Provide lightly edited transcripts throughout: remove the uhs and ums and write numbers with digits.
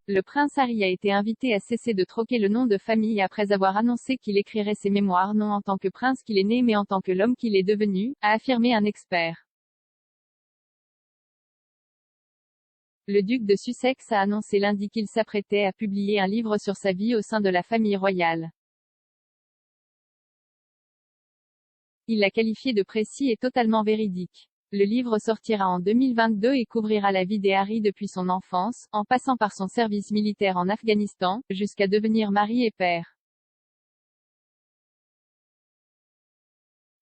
le prince Harry a été invité à cesser de troquer le nom de famille après avoir annoncé qu'il écrirait ses mémoires non en tant que prince qu'il est né mais en tant que l'homme qu'il est devenu, a affirmé un expert. Le duc de Sussex a annoncé lundi qu'il s'apprêtait à publier un livre sur sa vie au sein de la famille royale. Il l'a qualifié de précis et totalement véridique. Le livre sortira en 2022 et couvrira la vie des Harry depuis son enfance, en passant par son service militaire en Afghanistan, jusqu'à devenir mari et père.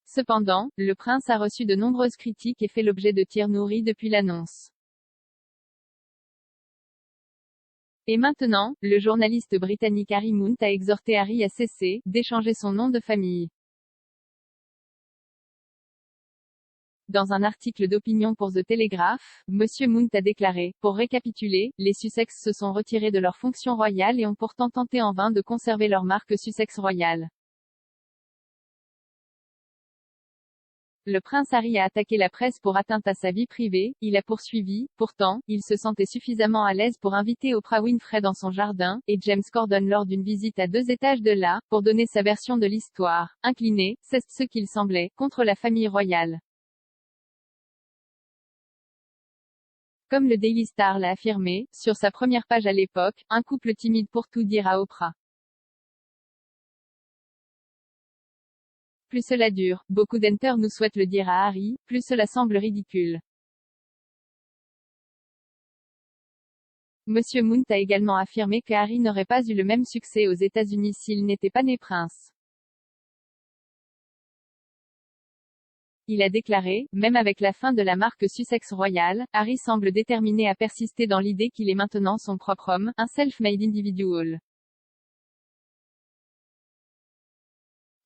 Cependant, le prince a reçu de nombreuses critiques et fait l'objet de tirs nourris depuis l'annonce. Et maintenant, le journaliste britannique Harry Mount a exhorté Harry à cesser d'échanger son nom de famille. Dans un article d'opinion pour The Telegraph, M. Mount a déclaré, pour récapituler, les Sussex se sont retirés de leurs fonctions royales et ont pourtant tenté en vain de conserver leur marque Sussex royale. Le prince Harry a attaqué la presse pour atteinte à sa vie privée, il a poursuivi, pourtant, il se sentait suffisamment à l'aise pour inviter Oprah Winfrey dans son jardin, et James Corden lors d'une visite à 2 étages de là, pour donner sa version de l'histoire. Incliné, c'est ce qu'il semblait, contre la famille royale. Comme le Daily Star l'a affirmé, sur sa première page à l'époque, un couple timide pour tout dire à Oprah. Plus cela dure, beaucoup d'enters nous souhaitent le dire à Harry, plus cela semble ridicule. Monsieur Mount a également affirmé que Harry n'aurait pas eu le même succès aux États-Unis s'il n'était pas né prince. Il a déclaré, même avec la fin de la marque Sussex royale, Harry semble déterminé à persister dans l'idée qu'il est maintenant son propre homme, un self-made individual.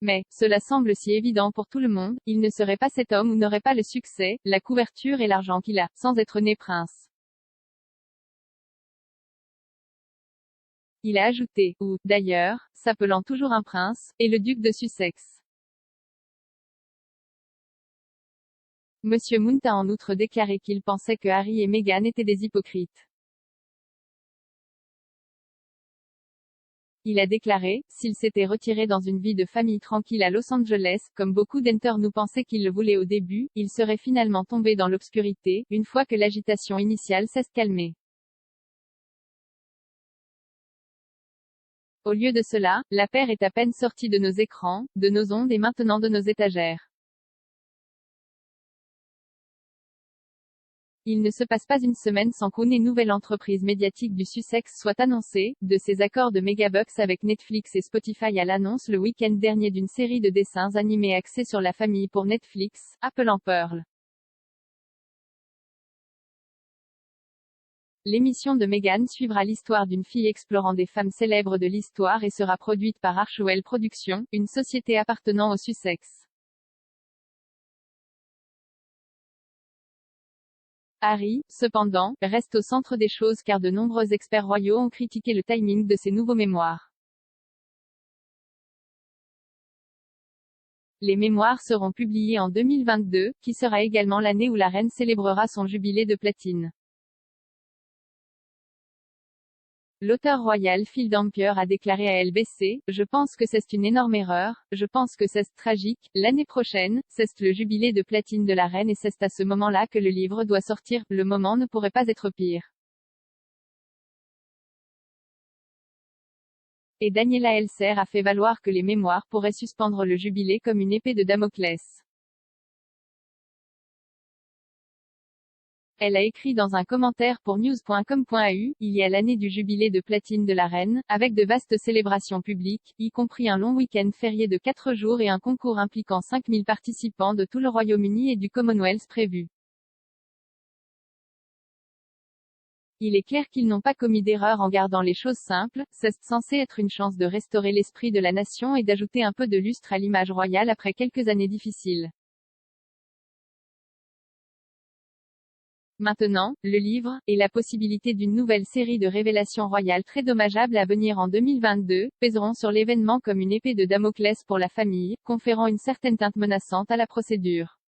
Mais, cela semble si évident pour tout le monde, il ne serait pas cet homme ou n'aurait pas le succès, la couverture et l'argent qu'il a, sans être né prince. Il a ajouté, ou, d'ailleurs, s'appelant toujours un prince, et le duc de Sussex. Monsieur Mount a en outre déclaré qu'il pensait que Harry et Meghan étaient des hypocrites. Il a déclaré, s'il s'était retiré dans une vie de famille tranquille à Los Angeles, comme beaucoup d'enters nous pensaient qu'il le voulait au début, il serait finalement tombé dans l'obscurité, une fois que l'agitation initiale s'est calmée. Au lieu de cela, la paire est à peine sortie de nos écrans, de nos ondes et maintenant de nos étagères. Il ne se passe pas une semaine sans qu'une nouvelle entreprise médiatique du Sussex soit annoncée, de ses accords de mégabucks avec Netflix et Spotify à l'annonce le week-end dernier d'une série de dessins animés axés sur la famille pour Netflix, appelant Pearl. L'émission de Meghan suivra l'histoire d'une fille explorant des femmes célèbres de l'histoire et sera produite par Archewell Productions, une société appartenant au Sussex. Harry, cependant, reste au centre des choses car de nombreux experts royaux ont critiqué le timing de ses nouveaux mémoires. Les mémoires seront publiées en 2022, qui sera également l'année où la reine célébrera son jubilé de platine. L'auteur royal Phil Dampier a déclaré à LBC, « Je pense que c'est une énorme erreur, je pense que c'est tragique, l'année prochaine, c'est le jubilé de platine de la reine et c'est à ce moment-là que le livre doit sortir, le moment ne pourrait pas être pire. » Et Daniela Elser a fait valoir que les mémoires pourraient suspendre le jubilé comme une épée de Damoclès. Elle a écrit dans un commentaire pour news.com.au, il y a l'année du jubilé de platine de la reine, avec de vastes célébrations publiques, y compris un long week-end férié de 4 jours et un concours impliquant 5000 participants de tout le Royaume-Uni et du Commonwealth prévu. Il est clair qu'ils n'ont pas commis d'erreur en gardant les choses simples, c'est censé être une chance de restaurer l'esprit de la nation et d'ajouter un peu de lustre à l'image royale après quelques années difficiles. Maintenant, le livre, et la possibilité d'une nouvelle série de révélations royales très dommageables à venir en 2022, pèseront sur l'événement comme une épée de Damoclès pour la famille, conférant une certaine teinte menaçante à la procédure.